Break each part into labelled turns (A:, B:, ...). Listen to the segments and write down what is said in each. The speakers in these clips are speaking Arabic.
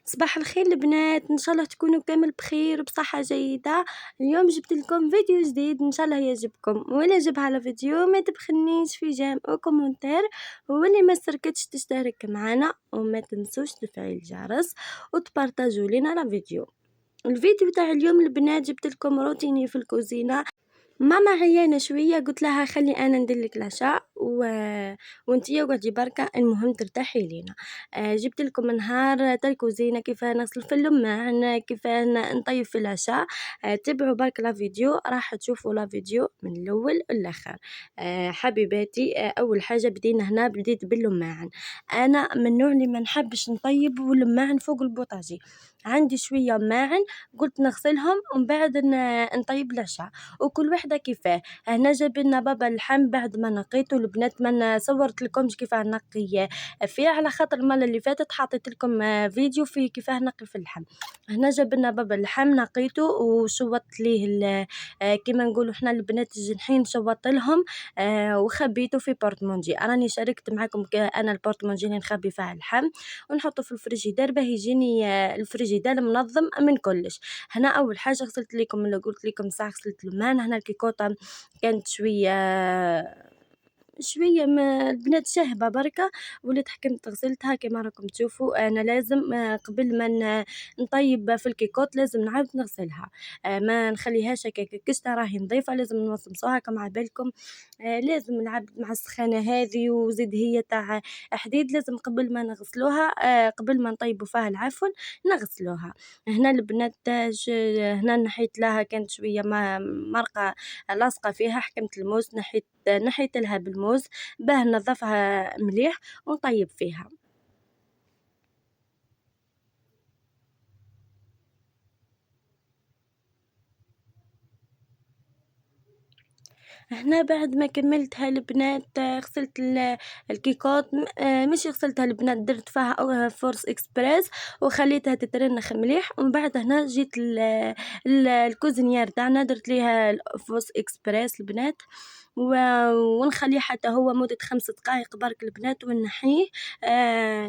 A: صباح الخير البنات، ان شاء الله تكونوا كامل بخير وبصحة جيدة. اليوم جبت لكم فيديو جديد ان شاء الله يعجبكم، ولا عجب على فيديو ما تبخلنيش في جيم او كومنتير، واللي ما اشتركتش تشترك معنا، وما تنسوش تفعيل الجرس وتبارطاجوا لنا الفيديو. الفيديو تاع اليوم البنات جبت لكم روتيني في الكوزينة. ماما عيانة شوية، قلت لها خلي انا ندير العشاء وانتي اقعدي بركة، المهم ترتاحي لينا. جبت لكم نهار تاع الكوزينة، كيف نغسل في اللماعن، كيف نطيب في العشاء. تبعوا برك لا فيديو، راح تشوفوا لا فيديو من الاول للاخر. حبيباتي، اول حاجة بدينا هنا، بديت باللماعن. انا من النوع اللي ما نحبش نطيب واللماعن فوق البوطاجي. عندي شوية ماعن، قلت نغسلهم ومن بعد نطيب العشاء، وكل وحده كيفاه. هنا جاب لنا بابا اللحم بعد ما نقيته. البنات ما صورت لكمش كيف نقي فيه، على خاطر المره اللي فاتت حطيت لكم فيديو فيه كيفاه نقي في اللحم. هنا جاب لنا بابا اللحم، نقيته وشوطت ليه كيما نقولوا حنا البنات الجنحين، شوطت لهم وخبيته في بورتمونجي. راني شاركت معكم انا البورتمونجي اللي نخبي فيه اللحم ونحطه في الفريجيدير باه يجيني الفريجيدير منظم من كلش. هنا اول حاجه غسلت لكم اللي قلت لكم ساعه، غسلت الماء. هنا الكيكوطه كانت شويه ما البنات شاهبه بركه، وليت حكمت غسلتها كما راكم تشوفوا. انا لازم قبل ما نطيب في الكيكوط لازم نعاود نغسلها. ما نخليهاش هكاك كشته راهي نظيفه، لازم نوصمصوها كما بالكم. لازم نعبد مع السخانه هذه، وزيد هي تاع حديد، لازم قبل ما نغسلوها، قبل ما نطيبوا فيها العفن نغسلوها. هنا البنات هنا نحيت لها كانت شويه مرقه لاصقه فيها، حكمت الموس، نحيت لها بالموس باه ننظفها مليح ونطيب فيها. هنا بعد ما كملتها البنات، غسلت الكيكوط، ماشي غسلتها البنات، درت فيها فورس اكسبريس وخليتها تترنخ مليح. ومن بعد هنا جيت الكوزينيير تاعنا، درت ليها الفورس اكسبريس البنات، ونخليه حتى هو مدة 5 دقائق برك البنات، ونحيه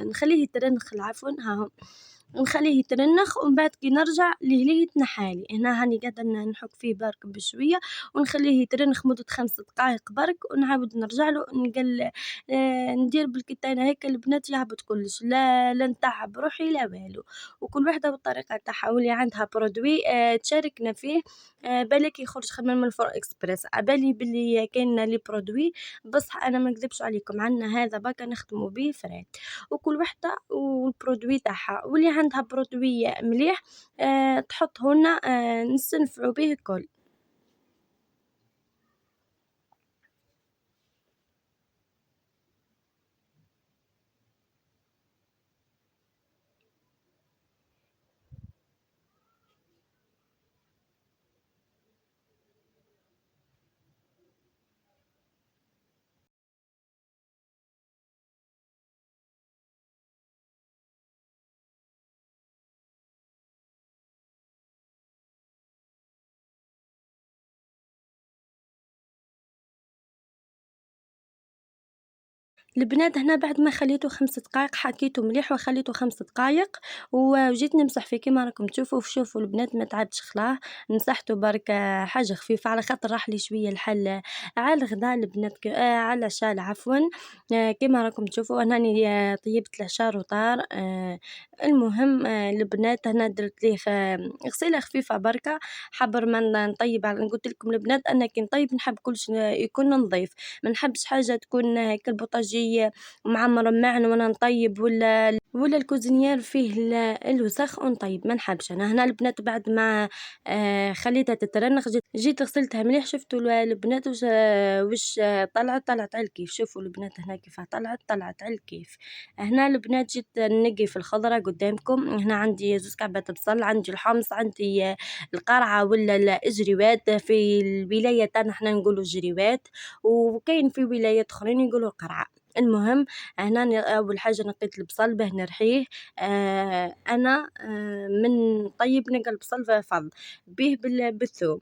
A: نخليه يترنخ العفو. ها هو نخليه يترنخ، ومن بعد كي نرجع ليه يتنحالي. هنا هاني قاعدة نحك فيه برك بشوية ونخليه يترنخ مدة 5 دقائق برك، ونعاود نرجع له نقل. ندير بالكتانة هيك البنات يهبط كلش، لا نتعب روحي لا والو، وكل وحدة بالطريقة تاعها. واللي عندها برودوي تشاركنا فيه، بالك يخرج خدمة من الفور اكسبريس، عبالي باللي كاين لي برودوي، بصح انا ما نكذبش عليكم، عندنا هذا باكا نخدموا به فريد، وكل وحده والبرودوي تاعها. واللي عندها برودوي مليح تحطه لنا، نستنفعوا به الكل. البنات هنا بعد ما خليته 5 دقائق، حكيته مليح وخليته 5 دقائق، وجيت نمسح فيه كما راكم تشوفوا. شوفوا البنات ما تعبتش خلاه، مسحته برك حاجه خفيفه على خاطر راح لي شويه الحل على الغداء البنات، على العشاء عفوا. كما راكم تشوفوا انا راني طيبت العشاء روطار. المهم البنات هنا درت ليه غسيله خفيفه بركه، حبر ما نطيب. قلت لكم البنات انا كي نطيب نحب كلش يكون نظيف، ما نحبش حاجه تكون هيك البوطاجي معمر معن وانا نطيب، ولا الكوزينيير فيه الوسخ ونطيب، ما نحبش. انا هنا البنات بعد ما خليتها تترنخ، جيت غسلتها مليح. شفتوا البنات وش طلعت على الكيف. شوفوا البنات هنا كيف طلعت على الكيف. هنا البنات جيت نقي في الخضرة قدامكم. هنا عندي 2 كعبات بصل، عندي الحمص، عندي القرعة ولا الجريوات. في الولاية تاعنا حنا نقولوا جريوات، وكاين في ولايات اخرين يقولوا القرعة. المهم هنا اول حاجه نقيت البصل باه نرحيه. انا من طيب نلقى البصل فض به بالثوم.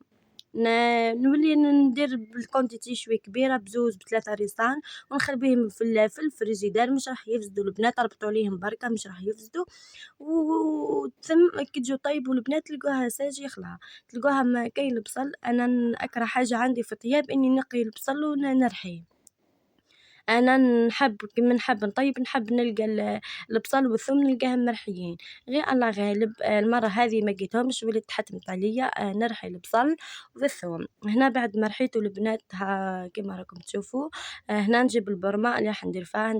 A: نولي ندير بالكونتيتي شويه كبيره، بزوز ب3 ريسان، ونخبيهم في الفريجيدار. مش راح يفسدوا البنات، ربطوا عليهم بركه مش راح يفسدوا. ثم كي تجو طيبوا البنات تلقوها ساجي خلا، تلقوها ما كاين البصل. أنا أكره حاجة عندي في الطياب إني نقي البصل نرحيه. أنا كيما نحب نطيب نحب نلقى البصل والثوم نلقاهم مرحيين، غير الله غالب المرة هذي ما لقيتهمش وليت تحتمت عليَّ نرحي البصل والثوم. هنا بعد ما رحيتو البنات كيما راكم تشوفوا، هنا نجيب البرمة اللي راح ندير فيها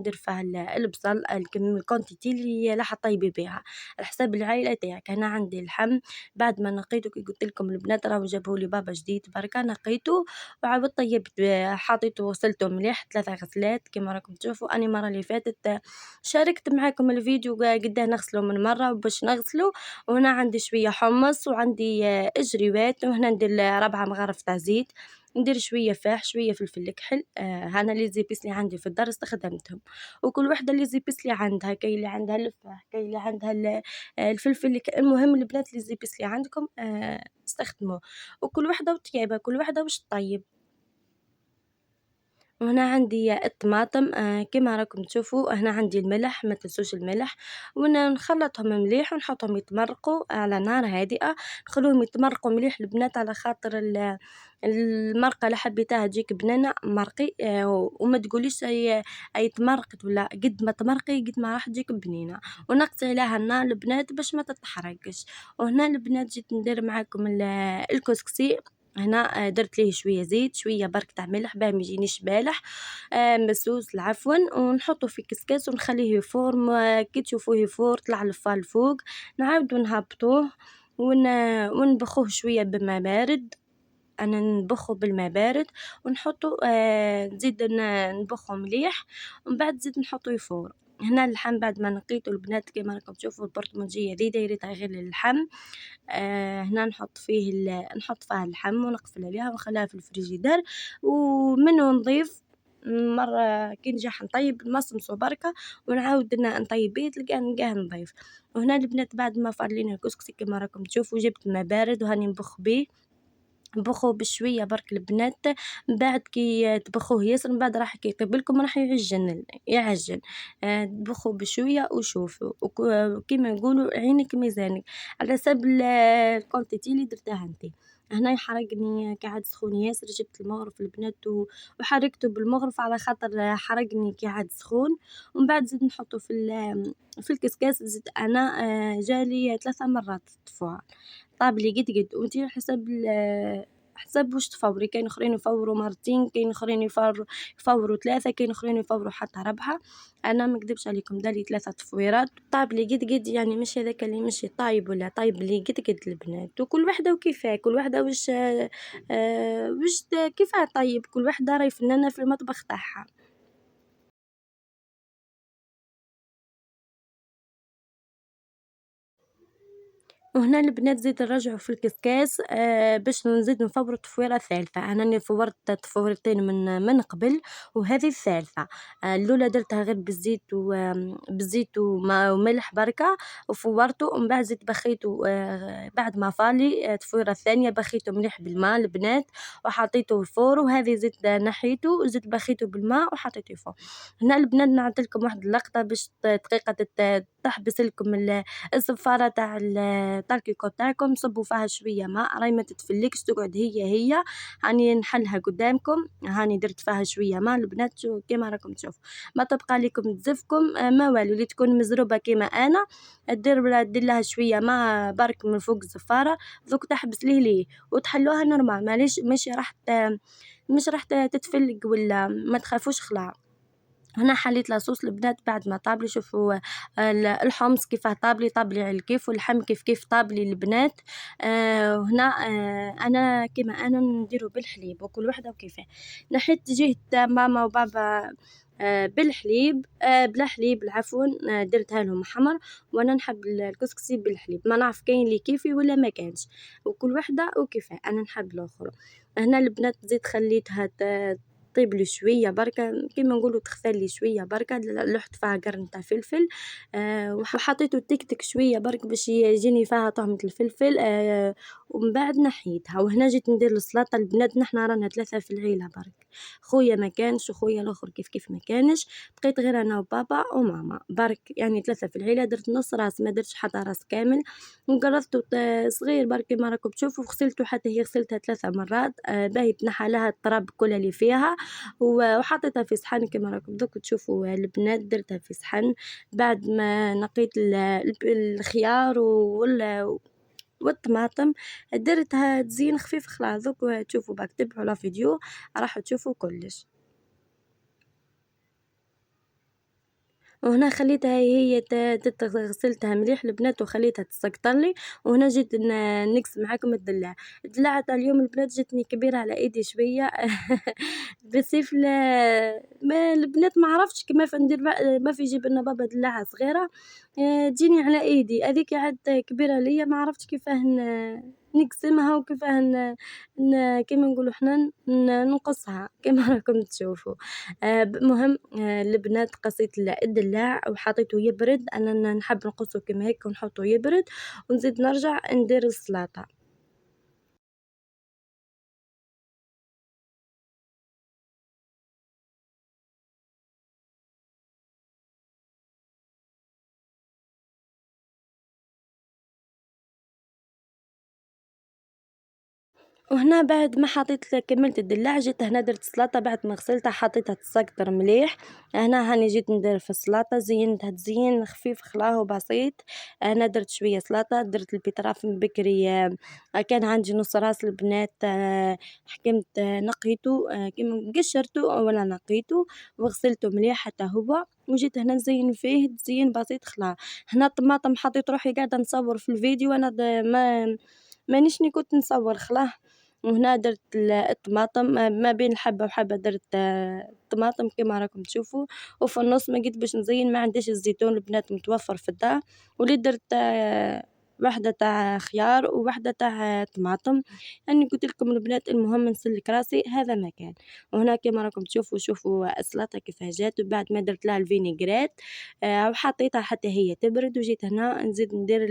A: البصل الquantity اللي راح تطيبي بيها على حساب العايلة تاعك. هنا عندي اللحم بعد ما نقيتو كي قلت لكم البنات راهو جابوه بابا جديد بركة، نقيتو وعاودت طيبت حطيته وغسلته مليح 3 غسلات كيما راكم تشوفوا. أني المرة اللي فاتت شاركت معاكم الفيديو قداه نغسلو من مرة باش نغسلو. وهنا عندي شوية حمص وعندي أجريوات، وهنا ندير 4 مغارف تاع زيت، ندير شوية فاح شوية فلفل الكحل. هانا لي زيبيس اللي عندي في الدار استخدمتهم، وكل وحدة لي زيبيس اللي عندها، كاين اللي عندها الفاح كاين اللي عندها الفلفل المهم البنات لي زيبيس اللي عندكم استخدموه، وكل وحدة وطيابها كل وحدة واش تطيب. وهنا عندي الطماطم كيما راكم تشوفوا. هنا عندي الملح ما تنسوش الملح، نخلطهم مليح ونحطهم يتمرقوا على نار هادئة، نخلوهم يتمرقوا مليح البنات على خاطر المرقة اللي حبيتها تجيك بنينة مرقي. وما تقوليش هي تمرقت ولا قد ما تمرقي قد ما راح تجيك بنينة. ونقصي عليها النار البنات باش ما تتحرقش. وهنا البنات جيت ندير معاكم الكسكسي. هنا درت ليه شوية زيت شوية برك تاع ملح باه ما يجينيش بالح مسوس العفوا، ونحطه في كسكاس ونخليه يفور. كي تشوفوه يفور طلع الفال الفوق نعاودو نهبطوه ونبخوه شوية بما بارد. أنا نبخه بالما بارد ونحطو نزيد نبخه مليح ومن بعد نزيد نحطو يفور. هنا اللحم بعد ما نقيتو البنات كيما راكم تشوفوا البرطمانجية ذي دايرتها غير للحم. هنا نحط فيها اللحم ونقفل عليها ونخليها في الفريجيدار، ومنه نضيف مرة كي نجي نطيب نمصمصو بركة ونعاود نطيب بيه نلقاه نضيف. وهنا البنات بعد ما فار لينا الكسكسي كيما راكم تشوفوا جبت ما بارد وهاني نبخ بيه، نبخوه بشوية برك البنات. من بعد كي تبخوه ياسر من بعد راح كي يطيب لكم راح يعجن. تبخوه بشوية وشوفوا وكيما نقولوا عينك ميزانك على حسب الكونتيتي اللي درتها انتي. هنا يحرقني قاعد سخون ياسر، جبت المغرف البنات وحرقته بالمغرف على خاطر حرقني قاعد سخون. ومن بعد زيد نحطه في الكسكاس. زيد انا جالي 3 مرات طفوها طاب لي قد وانتي حسب حسب واش تفوري. كاين اخرين يفوروا مرتين، كاين اخرين يفوروا 3، كاين اخرين يفوروا حتى 4. انا ما نكذبش عليكم دالي 3 تفويرات طاب لي قد يعني مش هذاك اللي مش طايب ولا طايب لي قد البنات. وكل وحده وكيفاه كل وحده واش كيفاه طيب كل وحده راهي فنانه في المطبخ تاعها. وهنا البنات زيد نرجعو في الكسكاس باش نزيد نفورو التفويرة الثالثة. أنا راني فورت تفورتين من قبل وهذه الثالثة. الأولى درتها غير بالزيت بالزيت وملح بركة وفورتو، ومن بعد زيد بخيتو بعد ما فالي التفويرة الثانية بخيتو مليح بالماء البنات وحطيتو الفور، وهذه زيد نحيتو وزيد بخيتو بالماء وحطيتو الفور. هنا البنات نعطيلكم واحد اللقطة باش دقيقة تحبس لكم الزفارة تاع الكيكو تاعكم. صبوا فيها شوية ماء راهي ما تتفلكش تقعد هي هاني نحلها قدامكم. هاني درت فيها شوية ماء البنات كيما راكم تشوفوا. ما تبقى لكم تزفكم ما والو اللي تكون مزروبة كيما أنا دير لها شوية ماء برك من فوق الزفارة دوك تحبس ليه وتحلوها نورمال ماليش مش راح تتفلق ولا ما تخافوش خلاص. هنا حليت لاصوص البنات بعد ما طابلي. شوفوا الحمص كيفاه طابلي على الكيف، واللحم كيف طابلي البنات. وهنا انا كيما انا نديرو بالحليب وكل وحده وكيفاه. نحيت جهة ماما وبابا بالحليب بلا حليب العفو درتها لهم حمر، وانا نحب الكسكسي بالحليب. ما نعرف كاين اللي كيفي ولا ما كانش، وكل وحده وكيفاه. انا نحب الاخر. هنا البنات زيد خليتها طيب لي شوية بركة كيما نقولوا تخفى لي شوية بركة. لحت فيها قرن تاع فلفل وحطيته تكتك شوية برك باش يجيني فيها طعمة الفلفل ومن بعد نحيتها، وهنا جيت ندير السلاطة البنات. نحنا رانا 3 في العيلة برك، خويا ما كانش وخويا الآخر كيف ما كانش، بقيت غير أنا وبابا وماما برك، يعني 3 في العيلة. درت نص راس، ما درتش حتى راس كامل، وقرصته صغير برك كيما راكم تشوفوا. غسلته حتى هي غسلتها 3 مرات، باهي تنحى لها التراب كل اللي فيها، وحطيتها في صحن كيما راكم دوك تشوفوا البنات. درتها في صحن بعد ما نقيت الخيار والطماطم، درتها تزيين خفيف. خلاص دوك تشوفوا باك تبعوا لا فيديو راح تشوفوا كلش. وهنا خليتها هي غسلتها مليح البنات وخليتها تسقطر لي. وهنا جيت نقسم معاكم الدلاع. الدلاعة تاع اليوم البنات جاتني كبيرة على ايدي شوية بسيف ما البنات ما عرفتش كيفاش ندير ما في يجيب لنا بابا دلاعة صغيرة تجيني على ايدي هذيك عاد كبيرة ليا، ما عرفتش كيفاه نقسمها وكيفاه كيما نقولوا حنا نقصها كيما راكم تشوفوا. المهم البنات قصيت الدلاع وحطيته يبرد، أنا نحب نقصه كيما هيك ونحطه يبرد ونزيد نرجع ندير السلاطة. وهنا بعد ما كملت الدلاع جيت هنا درت سلاطة بعد ما غسلتها حطيتها تسقطر مليح. هنا هاني جيت ندير في السلاطة زينتها تزيين خفيف خلاه بسيط. هنا درت شوية سلاطة، درت البيتراف من بكري كان عندي نص راس البنات حكمت نقيته كيما قشرته ولا نقيته وغسلته مليح حتى هو. وجيت هنا نزين فيه تزيين بسيط خلاه. هنا الطماطم حطيت روحي قاعدة نصور في الفيديو وانا ما مانيشني كنت نصور خلاه. وهنا درت الطماطم ما بين حبة وحبة درت الطماطم كيما راكم تشوفوا. وفي النص ما قيت باش نزين ما عنديش الزيتون البنات متوفر في الدار، وليت درت وحدة تاع خيار ووحدة تاع طماطم. يعني قلت لكم البنات المهم نسلك راسي هذا ما كان. وهنا كيما راكم تشوفوا شوفوا السلطة كيفاه جات. وبعد ما درت لها الفينيغريت وحطيتها حتى هي تبرد، وجيت هنا نزيد ندير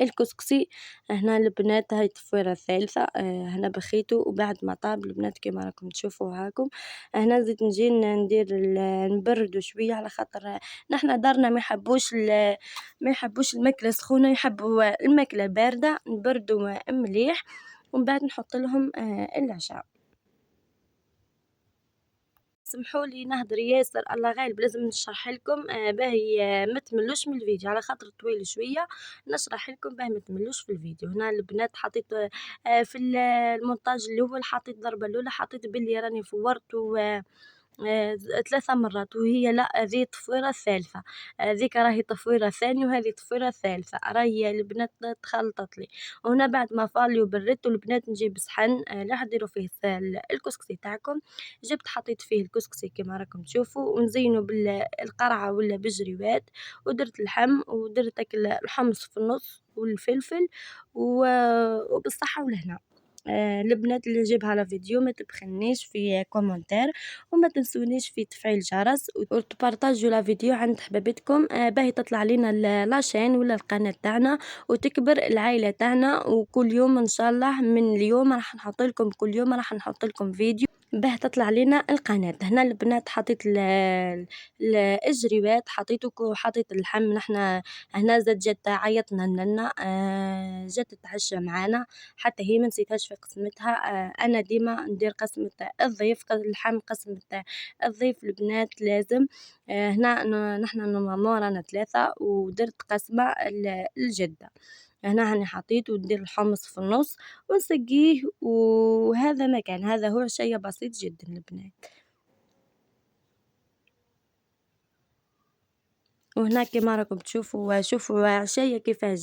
A: الكسكسي. هنا البنات هاي التفويرة الثالثة هنا بخيتو وبعد ما طاب البنات كيما راكم تشوفوا هاكم. هنا زيد نجي ندير نبردو شوية على خاطر نحنا دارنا ما يحبوش الماكلة سخونة، يحبوا الماكلة باردة نبردو مليح ومن بعد نحط لهم العشاء. سمحوا لي نهدر ياسر الله غالب لازم نشرح لكم باهي ما تملوش من الفيديو على خاطر طويل شويه. نشرح لكم باهي ما تملوش في الفيديو. هنا البنات حطيت في المونتاج الاول حطيت الضربه الاولى حطيت باللي راني فورت 3 مرات، وهي لأ هذي التفويرة الثالثة. هاذيك راهي التفويرة الثانية وهذه التفويرة الثالثة، راهي البنات تخلطت لي. وهنا بعد ما فالي وبردت البنات نجيب صحن راح ديروا فيه الكسكسي تاعكم. جبت حطيت فيه الكسكسي كيما راكم تشوفوا ونزينه بالقرعة ولا بالجريوات. ودرت اللحم ودرت الحمص في النص والفلفل وبالصحة والهنا. البنات اللي نجيبها على فيديو ما تبخلنيش في كومنتير، وما تنسونيش في تفعيل الجرس وتبارطاجيو لا فيديو عند حبابتكم باهي تطلع لينا لاشين ولا القناة تاعنا وتكبر العائلة تاعنا. وكل يوم ان شاء الله من اليوم راح نحط لكم كل يوم راح نحط لكم فيديو باه تطلع لينا القناة. هنا البنات حطيت الجريوات حطيته وحطيت اللحم. نحنا هنا زاد جات عيطنا لنا جات تتعشى معانا حتى هي ما نسيتهاش في قسمتها. انا ديما ندير قسمة الضيف اللحم قسمة الضيف البنات لازم. هنا نحنا نورمالمون رانا 3 ودرت قسمة الجدة. هنا هاني حطيت وندير الحمص في النص ونسقيه وهذا ما كان. هذا هو شيء بسيط جدا البنات. وهنا كيما راكم تشوفوا شوفوا عشايا كيفاه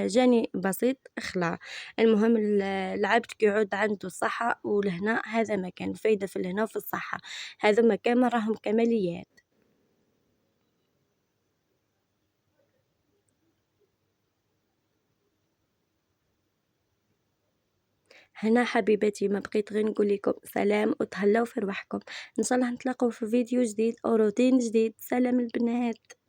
A: جاني بسيط اخلع. المهم العبد كيعود عنده الصحة والهنا هذا ما كان الفايدة في الهنا وفي الصحة. هذا ما كان راهم كماليات. هنا حبيباتي ما بقيت غير نقول لكم سلام وتهلاو في رواحكم. ان شاء الله نتلاقوا في فيديو جديد او روتين جديد. سلام البنات.